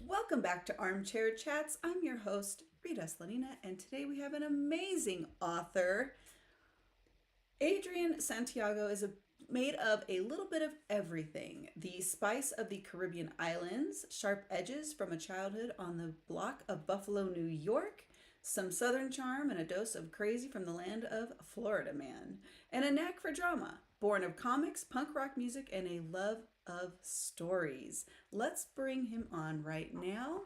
Welcome back to Armchair Chats. I'm your host, Rita Slanina, and today we have an amazing author. Adrian Santiago is made of a little bit of everything: the spice of the Caribbean islands, sharp edges from a childhood on the block of Buffalo, New York, some southern charm, and a dose of crazy from the land of Florida Man, and a knack for drama, born of comics, punk rock music, and a love of stories. Let's bring him on right now.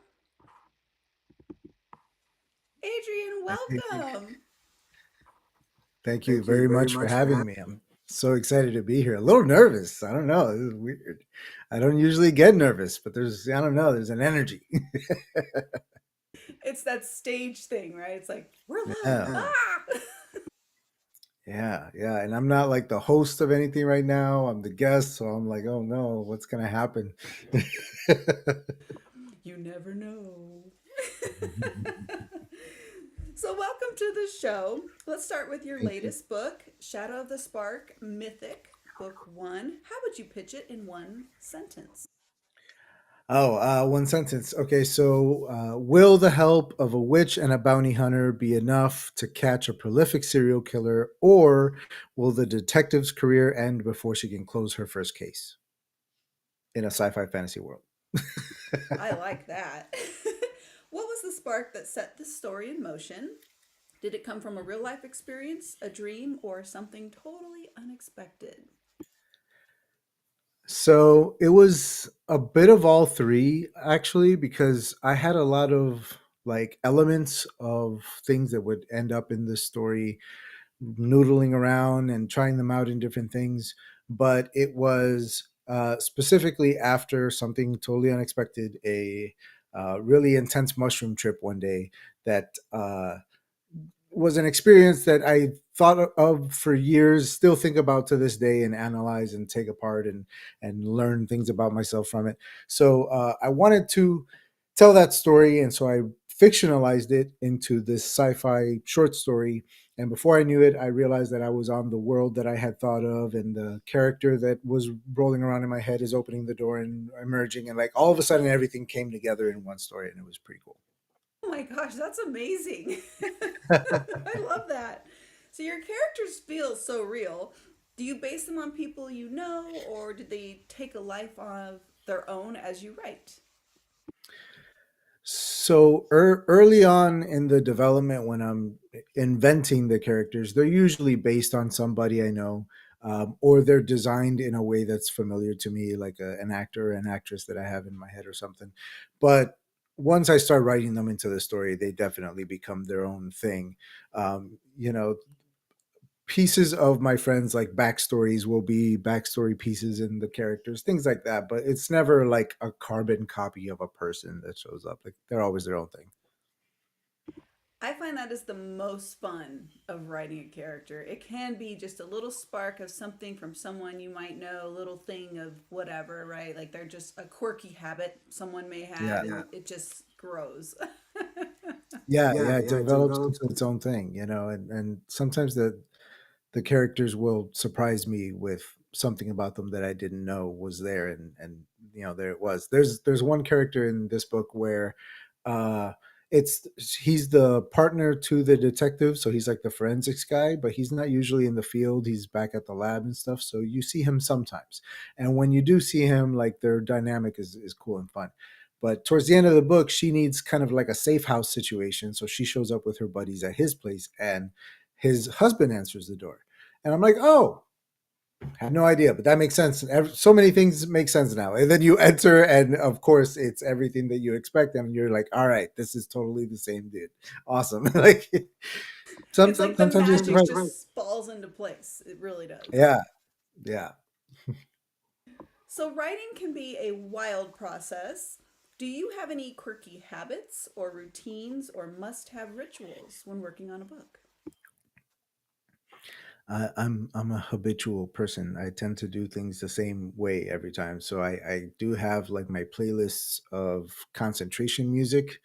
Adrian, Thank welcome. thank you Thank you very very much for much for having having me. I'm so excited to be here. A little nervous. I don't know. This is weird. I don't usually get nervous, but I don't know, there's an energy. It's that stage thing, right? It's like, we're live. Yeah. me. Yeah. Ah! Yeah. Yeah. And I'm not like the host of anything right now. I'm the guest. So I'm like, oh no, what's going to happen? You never know. So, welcome to the show. Let's start with your Thank you. latest book, Shadow of the Spark Mythic, Book One. How would you pitch it in one sentence? Oh, one sentence. Okay, so will the help of a witch and a bounty hunter be enough to catch a prolific serial killer, or will the detective's career end before she can close her first case in a sci fi fantasy world? I like that. What was the spark that set this story in motion? Did it come from a real life experience, a dream, or something totally unexpected? So it was a bit of all three, actually, because I had a lot of like elements of things that would end up in this story noodling around and trying them out in different things. But it was specifically after something totally unexpected, a really intense mushroom trip one day that was an experience that I thought of for years, still think about to this day, and analyze and take apart and learn things about myself from it. So I wanted to tell that story, and so I fictionalized it into this sci-fi short story. And before I knew it, I realized that I was on the world that I had thought of, and the character that was rolling around in my head is opening the door and emerging, and like all of a sudden, everything came together in one story, and it was pretty cool. Oh my gosh, that's amazing. I love that. So your characters feel so real. Do you base them on people you know, or did they take a life of their own as you write? So early on in the development, when I'm inventing the characters, they're usually based on somebody I know, or they're designed in a way that's familiar to me, like an actor or an actress that I have in my head or something. But once I start writing them into the story, they definitely become their own thing. You know, pieces of my friends like backstories will be backstory pieces in the characters, things like that, but it's never like a carbon copy of a person that shows up. Like they're always their own thing. I find that is the most fun of writing a character. It can be just a little spark of something from someone you might know, a little thing of whatever, right? Like they're just a quirky habit someone may have, Yeah, and it just grows. yeah, it Yeah, it develops develops. into its own thing, and sometimes the characters will surprise me with something about them that I didn't know was there, and there it was. There's one character in this book where uh it's he's the partner to the detective, so he's like the forensics guy, but he's not usually in the field. He's back at the lab and stuff, so you see him sometimes. And when you do see him, like their dynamic is cool and fun. But towards the end of the book, she needs kind of like a safe house situation, so she shows up with her buddies at his place, and his husband answers the door. And I'm like, oh, I had no idea, but that makes sense. So many things make sense now. And then you enter, and of course, it's everything that you expect. And you're like, all right, this is totally the same dude. Awesome. Like, It's like the sometimes you're magic surprised. just falls into place. It really does. Yeah, yeah. So, writing can be a wild process. Do you have any quirky habits or routines or must have rituals when working on a book? I'm a habitual person. I tend to do things the same way every time. So I do have like my playlists of concentration music,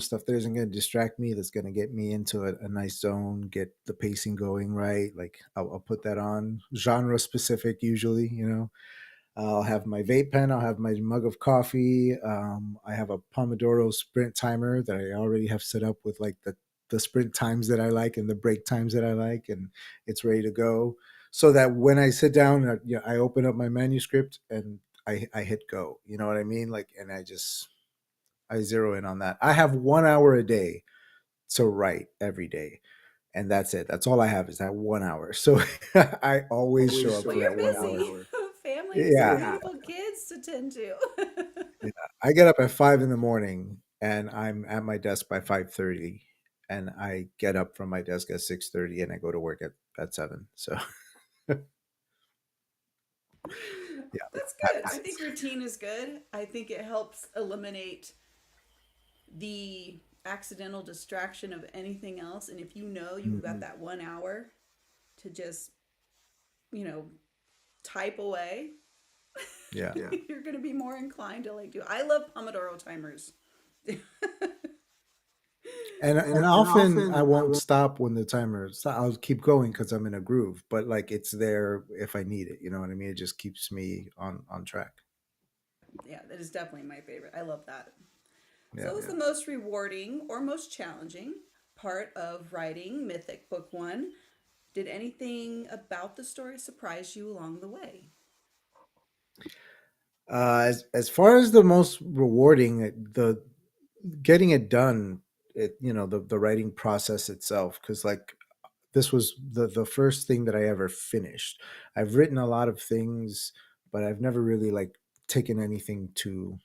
stuff that isn't going to distract me, that's going to get me into a nice zone, get the pacing going right. Like I'll put that on, genre specific usually. I'll have my vape pen. I'll have my mug of coffee. I have a Pomodoro sprint timer that I already have set up with like the sprint times that I like and the break times that I like, and it's ready to go. So that when I sit down, I open up my manuscript and I hit go. You know what I mean? Like, and I zero in on that. I have 1 hour a day to write every day, and that's it. That's all I have is that 1 hour. So I always show up Well, for you're that busy. 1 hour. Family and some Yeah, beautiful kids to tend to. yeah. I get up at 5 in the morning and I'm at my desk by 5:30, and I get up from my desk at 6:30 and I go to work at 7. So yeah, That's good. I habits. think routine is good. I think it helps eliminate the accidental distraction of anything else. And if you know you've got Mhm. that 1 hour to just, you know, type away, Yeah. you're going to be more inclined to like do. I love Pomodoro timers. And often I won't stop when the timer I'll keep going because I'm in a groove, but like it's there if I need it. You know what I mean? It just keeps me on track. Yeah, that is definitely my favorite. I love that. So, Yeah. what was the most rewarding or most challenging part of writing Mythic Book One? Did anything about the story surprise you along the way? As far as the most rewarding, the getting it done, the writing process itself, because like this was the first thing that I ever finished. I've written a lot of things, but I've never really like taken anything to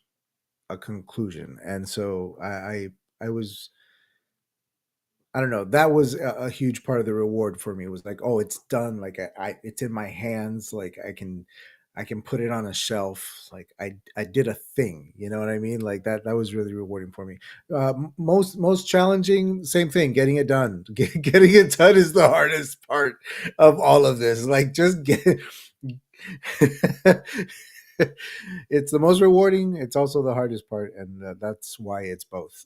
a conclusion, and so I was, I don't know. That was a huge part of the reward for me. Was like, oh, it's done. Like it's in my hands. Like I can put it on a shelf. Like I did a thing. You know what I mean? Like that was really rewarding for me. Most challenging, same thing. Getting it done. Getting it done is the hardest part of all of this. Like just get. It's the most rewarding. It's also the hardest part, and that's why it's both.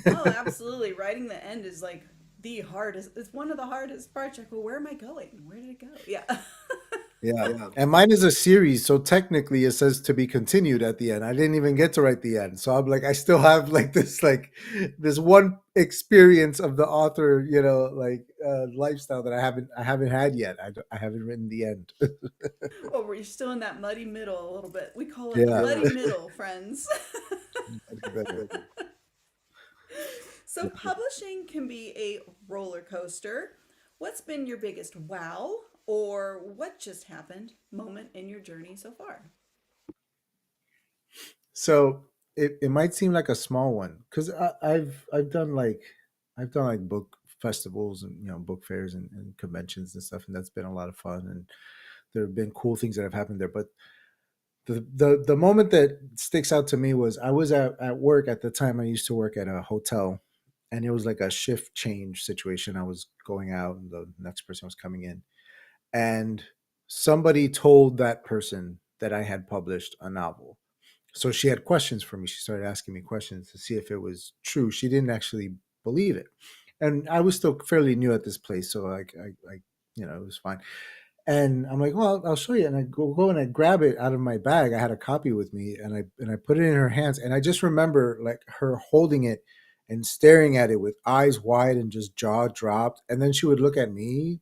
Oh, absolutely. Writing the end is like the hardest. It's one of the hardest parts. Like, well, where am I going? Where did it go? Yeah. Yeah. And mine is a series, so technically it says to be continued at the end. I didn't even get to write the end. So I'm like I still have like this one experience of the author, lifestyle that I haven't had yet. I haven't written the end. Well, we're still in that muddy middle a little bit. We call it the Yeah. muddy middle, friends. Better. So, publishing can be a roller coaster. What's been your biggest wow or what just happened moment in your journey so far? So it might seem like a small one because I've done like book festivals and book fairs and conventions and stuff, and that's been a lot of fun, and there have been cool things that have happened there. But the moment that sticks out to me was I was at work at the time. I used to work at a hotel, and it was like a shift change situation. I was going out and the next person was coming in, and somebody told that person that I had published a novel. So she had questions for me. She started asking me questions to see if it was true. She didn't actually believe it, and I was still fairly new at this place, so like it was fine. And I'm like, well, I'll show you. And I go and I grab it out of my bag. I had a copy with me, and I put it in her hands. And I just remember like her holding it and staring at it with eyes wide and just jaw dropped. And then she would look at me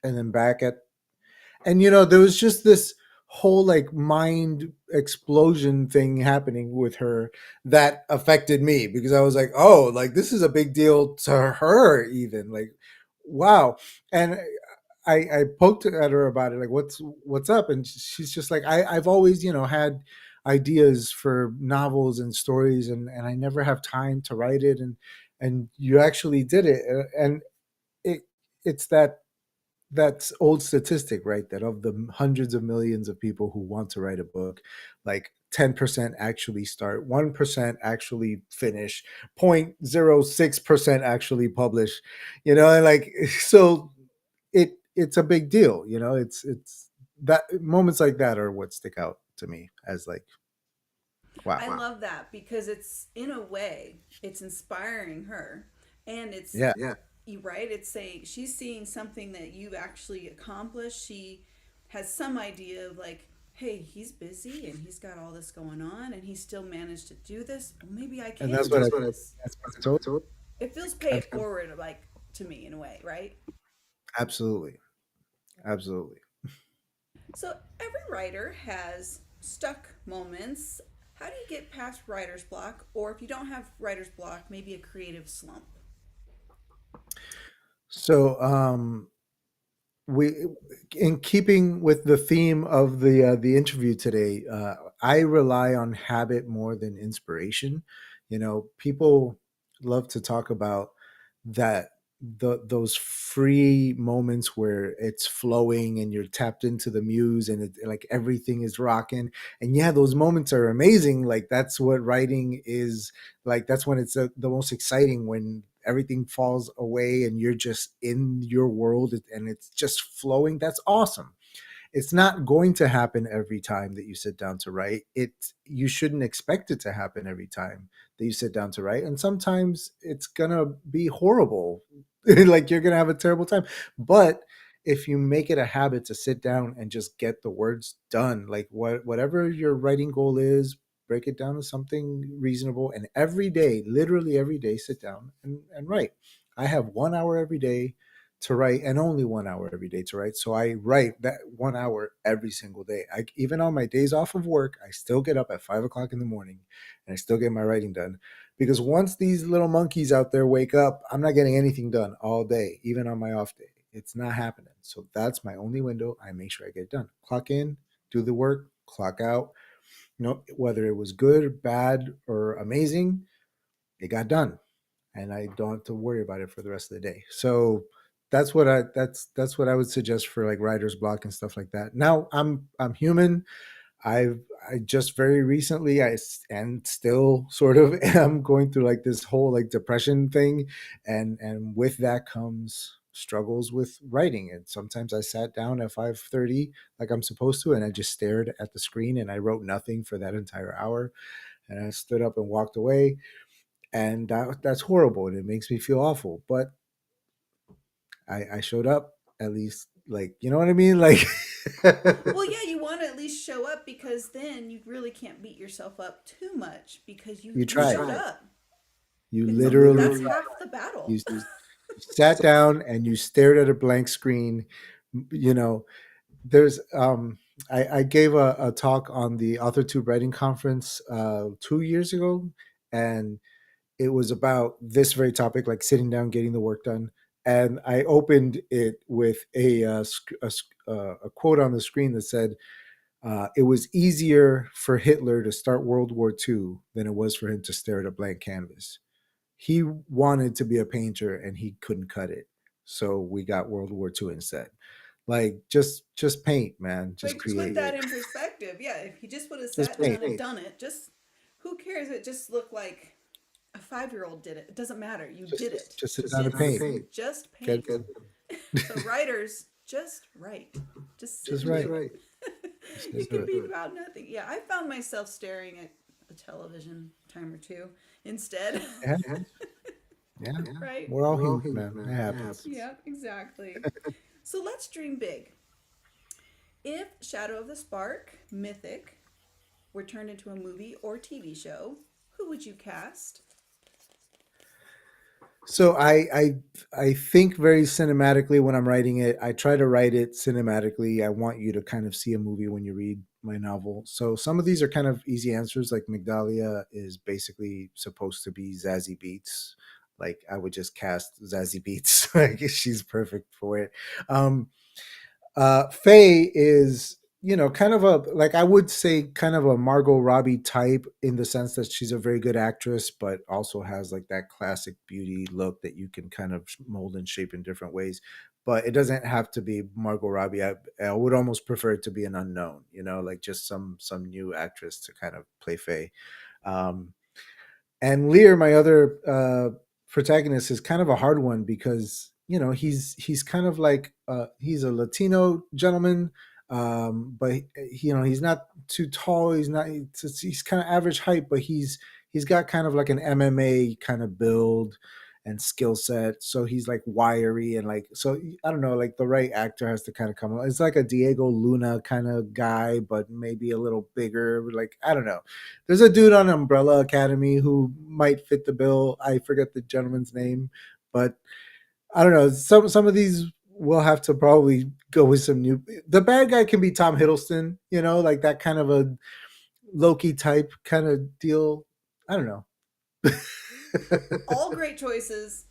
and then back at, and there was just this whole like mind explosion thing happening with her that affected me because I was like, oh, like this is a big deal to her, even like, wow. And I poked at her about it, like, what's up? And she's just like, I've always, had ideas for novels and stories, and I never have time to write it, and you actually did it, and it it's that old statistic, right? That of the hundreds of millions of people who want to write a book, like 10% actually start, 1% actually finish, 0.06% actually publish, and like so it's a big deal, it's that moments like that are what stick out to me as like, wow. I love that because it's in a way it's inspiring her, and it's Yeah. you right. It's saying she's seeing something that you've actually accomplished. She has some idea of like, hey, he's busy and he's got all this going on and he still managed to do this. Well, maybe I And can that's what do I this. that's what I told. It feels pay ab- it forward, like to me in a way, right? Absolutely, absolutely. So every writer has stuck moments. How do you get past writer's block? Or if you don't have writer's block, maybe a creative slump? So, we in keeping with the theme of the interview today, I rely on habit more than inspiration. People love to talk about that, those free moments where it's flowing and you're tapped into the muse and like everything is rocking. And yeah, those moments are amazing. Like that's what writing is. Like that's when it's the most exciting, when everything falls away and you're just in your world and it's just flowing. That's awesome. It's not going to happen every time that you sit down to write. You shouldn't expect it to happen every time that you sit down to write. And sometimes it's gonna be horrible. Like you're gonna have a terrible time. But if you make it a habit to sit down and just get the words done, like whatever your writing goal is, break it down to something reasonable. And every day, literally every day, sit down and write. I have 1 hour every day to write, and only 1 hour every day to write. So I write that 1 hour every single day. Even on my days off of work, I still get up at 5 o'clock in the morning and I still get my writing done. Because once these little monkeys out there wake up, I'm not getting anything done all day, even on my off day. It's not happening. So that's my only window. I make sure I get it done. Clock in, do the work, clock out. Whether it was good, bad, or amazing, it got done and I don't have to worry about it for the rest of the day. So that's what I would suggest for like writer's block and stuff like that. Now I'm human. I just very recently and still sort of am going through like this whole like depression thing, and with that comes struggles with writing. And sometimes I sat down at 5:30 like I'm supposed to, and I just stared at the screen and I wrote nothing for that entire hour, and I stood up and walked away, and that's horrible and it makes me feel awful. But I showed up at least, like, you know what I mean, like. Well, yeah, you want to at least show up because then you really can't beat yourself up too much because you You you tried. showed up. You It's literally that's tried. half the battle. You sat down and you stared at a blank screen. you know there's I gave a talk on the author tube writing conference 2 years ago, and it was about this very topic, like sitting down, getting the work done. And I opened it with a quote on the screen that said, "It was easier for Hitler to start World War II than it was for him to stare at a blank canvas. He wanted to be a painter and he couldn't cut it, so we got World War II instead." Like just paint, man. Just But put create. that in perspective. Yeah, if he just would have Just sat paint. down and done it, just who cares? It just looked like a 5-year-old did it. It doesn't matter. You did it. Just sit down and Just paint. just Get paint. So writers, just write. Just sit just and right. do it. Just It do can it. be about nothing. Yeah, I found myself staring at a television time or two instead. Yeah, yeah. Right? We're all human, man. It happens. Yeah, exactly. So let's dream big. If Shadow of the Spark, Mythic, were turned into a movie or TV show, who would you cast? So I think very cinematically when I'm writing it. I try to write it cinematically. I want you to kind of see a movie when you read my novel. So some of these are kind of easy answers. Like Migdalia is basically supposed to be Zazie Beats. Like I would just cast Zazie Beats. Like she's perfect for it. Um, Faye is, kind of a, like, I would say kind of a Margot Robbie type, in the sense that she's a very good actress, but also has like that classic beauty look that you can kind of mold and shape in different ways. But it doesn't have to be Margot Robbie. I would almost prefer it to be an unknown, like just some new actress to kind of play Faye. Um, and Lear, my other protagonist, is kind of a hard one because he's kind of like he's a Latino gentleman, but he's not too tall. He's kind of average height, but he's got kind of like an MMA kind of build, and skill set. So he's like wiry and like, so I don't know, like the right actor has to kind of come. It's like a Diego Luna kind of guy, but maybe a little bigger. Like, I don't know. There's a dude on Umbrella Academy who might fit the bill. I forget the gentleman's name, but I don't know. Some of these will have to probably go with some new. The bad guy can be Tom Hiddleston, like that kind of a Loki type kind of deal. I don't know. All great choices.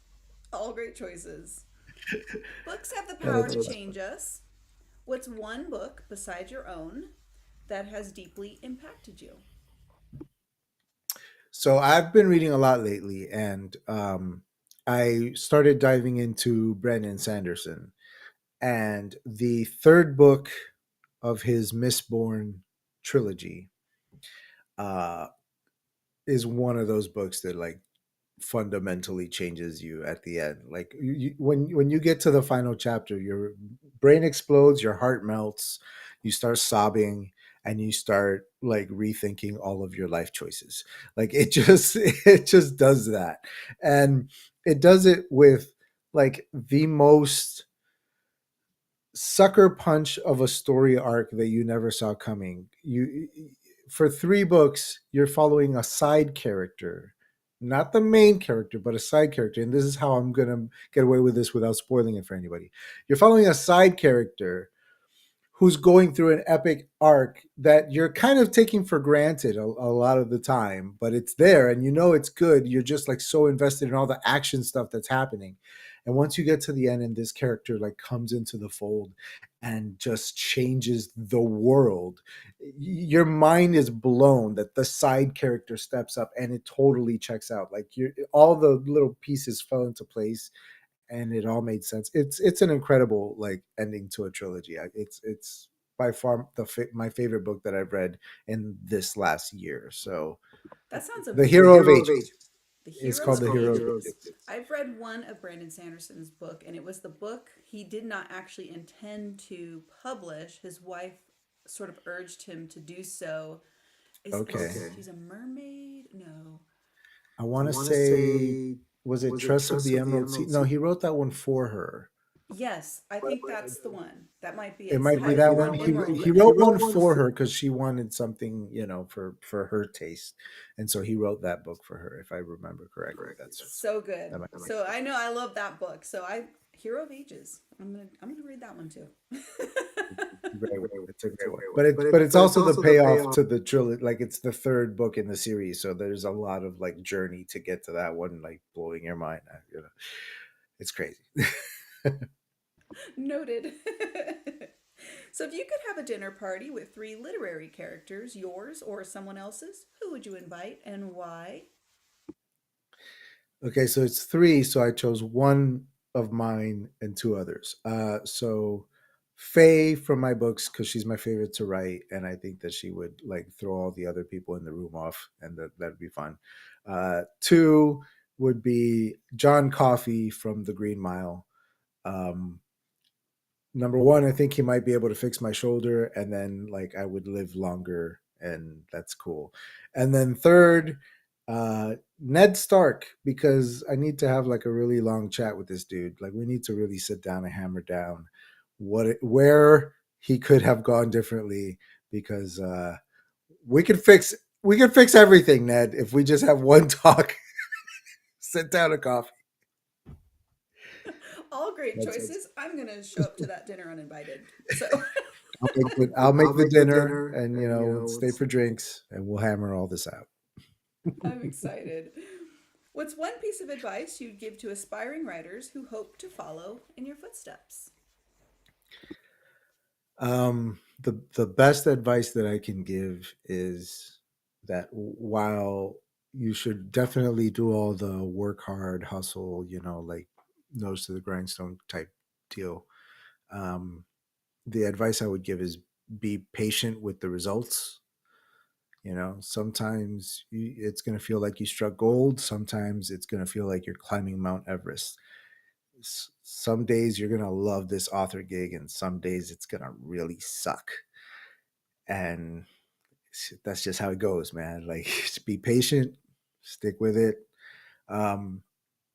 All great choices. Books have the Yeah, power to change us. What's one book beside your own that has deeply impacted you? so I've been reading a lot lately, and I started diving into Brandon Sanderson, and the third book of his Mistborn trilogy uh, is one of those books that like fundamentally changes you at the end. Like when you get to the final chapter, your brain explodes, your heart melts, you start sobbing, and you start like rethinking all of your life choices. Like it just it just does that, and it does it with like the most sucker punch of a story arc that you never saw coming. You for three books, you're following a side character, not the main character, but a side character. And this is how I'm gonna get away with this without spoiling it for anybody. You're following a side character who's going through an epic arc that you're kind of taking for granted a lot of the time, but it's there and you know it's good. You're just like so invested in all the action stuff that's happening. And once you get to the end and this character like comes into the fold and just changes the world, your mind is blown that the side character steps up and it totally checks out. Like you all the little pieces fell into place and it all made sense. It's an incredible like ending to a trilogy. It's by far my favorite book that I've read in this last year. So That sounds the Hero of amazing. Ages. The It's Hero called of the Hero of Ages. Ages. I've read one of Brandon Sanderson's book, and it was the book he did not actually intend to publish. His wife sort of urged him to do so. Okay. She's a mermaid? No. I want to say, was it Tress of the Emerald Sea? No, he wrote that one for her. Yes, I think that's the one. That might be It it. might be that one. Emerald He in it. wrote one for her because she wanted something, for her taste, and so he wrote that book for her. If I remember correctly, So good. that might be. So I know I love that book. So I Hero of Ages. I'm gonna read that one too. Very well. It's a great one. But it's also the payoff to the trilogy. Like it's the third book in the series, so there's a lot of like journey to get to that one, like blowing your mind. It's crazy. Noted. So if you could have a dinner party with three literary characters, yours or someone else's, who would you invite and why? Okay, so it's three. So I chose one of mine and two others. So Faye from my books because she's my favorite to write, and I think that she would like throw all the other people in the room off, and that'd be fun. Two would be John Coffey from The Green Mile. Um, Number one, I think he might be able to fix my shoulder, and then like I would live longer, and that's cool. And then third, Ned Stark, because I need to have like a really long chat with this dude. Like we need to really sit down and hammer down where he could have gone differently, because we could fix we could fix everything, Ned, if we just have one talk, sit down and coffee. All great That's choices. I'm gonna show up to that dinner uninvited. So I'll make the dinner, and stay for drinks, and we'll hammer all this out. I'm excited. What's one piece of advice you'd give to aspiring writers who hope to follow in your footsteps? The best advice that I can give is that while you should definitely do all the work hard, hustle, like nose to the grindstone type deal, um, the advice I would give is be patient with the results. Sometimes it's going to feel like you struck gold. Sometimes it's going to feel like you're climbing Mount Everest. Some days you're going to love this author gig, and some days it's going to really suck. And that's just how it goes, man. Like, just be patient, stick with it. Um,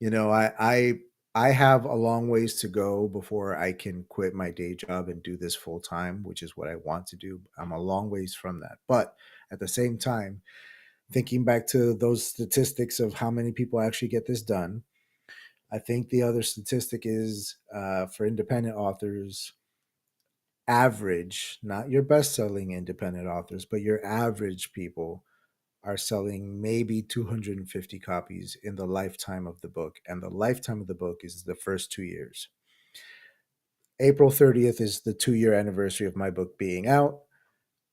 You know, I have a long ways to go before I can quit my day job and do this full time, which is what I want to do. I'm a long ways from that. But at the same time, thinking back to those statistics of how many people actually get this done, I think the other statistic is for independent authors, average, not your best selling independent authors, but your average people are selling maybe 250 copies in the lifetime of the book. And the lifetime of the book is the first 2 years. April 30th is the 2 year anniversary of my book being out.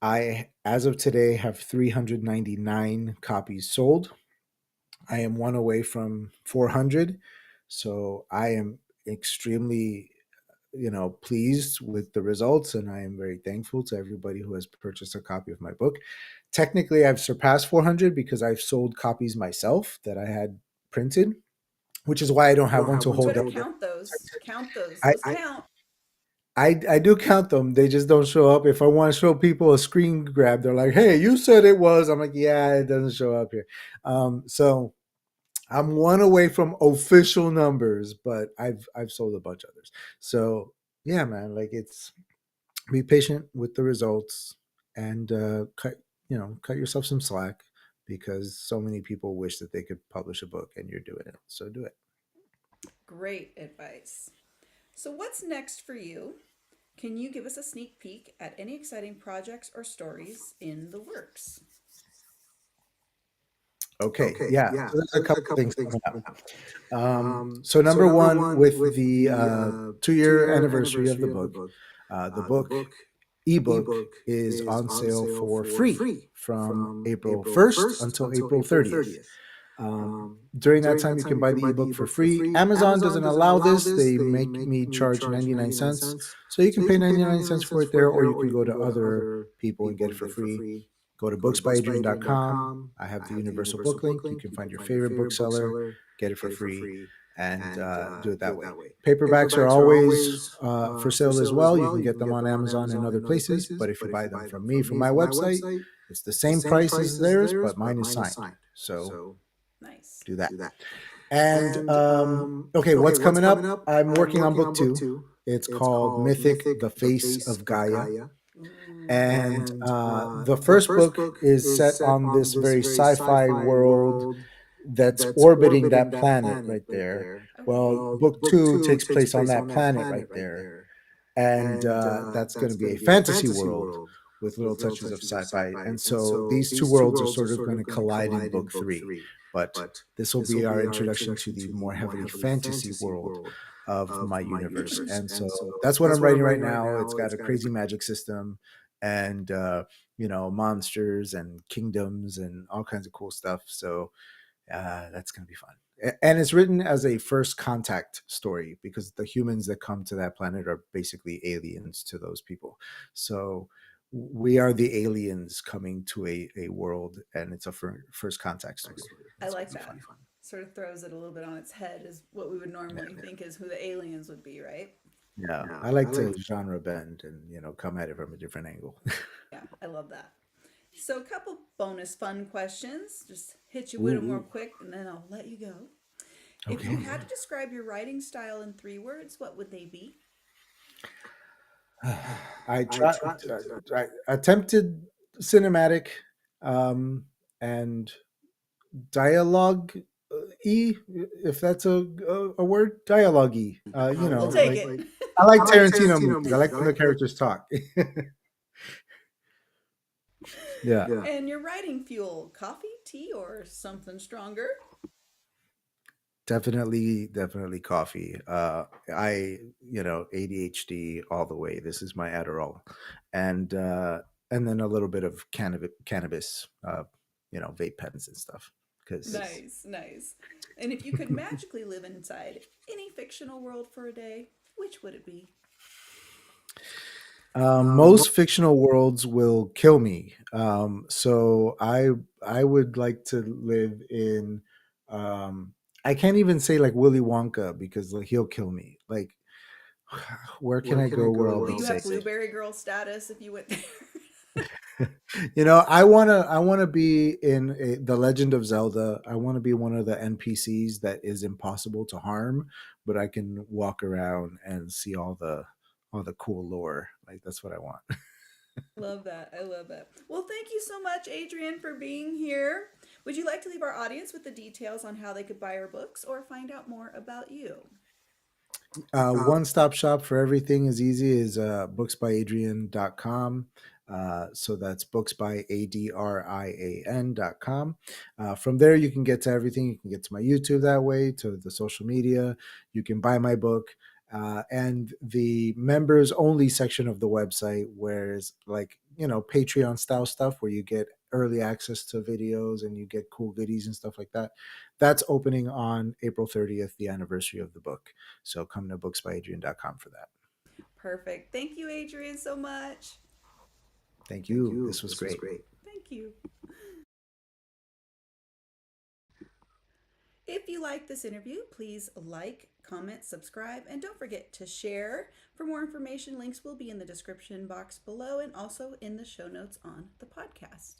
I, as of today, have 399 copies sold. I am one away from 400. So I am extremely, pleased with the results, and I am very thankful to everybody who has purchased a copy of my book. Technically, I've surpassed 400 because I've sold copies myself that I had printed, which is why I don't have one to You hold better up. count those. Count those. I, Those count. I do count them. They just don't show up. If I want to show people a screen grab, they're like, "Hey, you said it was." I'm like, "Yeah, it doesn't show up here." So I'm one away from official numbers, but I've sold a bunch of others. So yeah, man, like it's be patient with the results and cut yourself some slack because so many people wish that they could publish a book and you're doing it. So do it. Great advice. So, what's next for you? Can you give us a sneak peek at any exciting projects or stories in the works? Okay, yeah. So there's a couple things coming up. So number one, with the 2 year anniversary of the book ebook is on sale for free from April 1st until April 30th. During that time, you can buy the ebook for free. Amazon doesn't allow this. They make me charge 99 cents. So you can pay 99 cents for it there, or you can go to other people and get it for free. Go to booksbyadrian.com. I have the universal book link. You can find your favorite bookseller, get it for free, and do it that way. Paperbacks are always for sale as well. You can get them on Amazon and other places. But if you buy them from me, from my website, it's the same price as theirs, but mine is signed. So Nice. do that. And okay, what's coming up? I'm working on book two. It's called Mythic: The Face of Gaia. Ooh. And the first book is set on this very sci-fi world that's orbiting that planet right there. Okay. Well, book two takes place on that planet right there, and that's going to be a fantasy world with little touches of sci-fi. And so these two worlds are sort of going to collide in book three. But this will be our introduction to the more heavily fantasy world of my universe. And so that's what I'm writing right now. It's got a crazy magic system and monsters and kingdoms and all kinds of cool stuff. So that's going to be fun. And it's written as a first contact story because the humans that come to that planet are basically aliens to those people. So we are the aliens coming to a world, and it's a first contact story. I It's like gonna be that. fun. Sort of throws it a little bit on its head, is what we would normally think is who the aliens would be, right? Yeah, I like to genre bend and come at it from a different angle. Yeah, I love that. So, a couple bonus fun questions. Just hit you with them real Ooh, quick and then I'll let you go. If you okay. had to describe your writing style in 3 words, what would they be? I tried. I attempted cinematic, and dialogue e, if that's a word, dialogue e. We'll take Like it. I like Tarantino movies. I like when the characters talk. Yeah, And your writing fuel, coffee, tea, or something stronger? definitely coffee. I ADHD all the way. This is my Adderall, and and then a little bit of cannabis, vape pens and stuff. Because Nice, nice. And if you could magically live inside any fictional world for a day, which would it be? most fictional worlds will kill me. So I would like to live in. Um, I can't even say like Willy Wonka because like he'll kill me. Like, where can I go where I'll Will be you have safe? blueberry girl status if you went there? I wanna be in the Legend of Zelda. I want to be one of the NPCs that is impossible to harm, but I can walk around and see all the cool lore. Like that's what I want. Love that. I love that. Well, thank you so much, Adrian, for being here. Would you like to leave our audience with the details on how they could buy our books or find out more about you? One stop shop for everything is easy is booksbyadrian.com. So that's booksbyadrian.com. From there, you can get to everything. You can get to my YouTube that way, to the social media. You can buy my book. And the members only section of the website, where is like, Patreon style stuff where you get early access to videos and you get cool goodies and stuff like that. That's opening on April 30th, the anniversary of the book. So come to booksbyadrian.com for that. Perfect. Thank you, Adrian, so much. Thank you. This was great. Thank you. If you like this interview, please like, comment, subscribe, and don't forget to share. For more information, links will be in the description box below and also in the show notes on the podcast.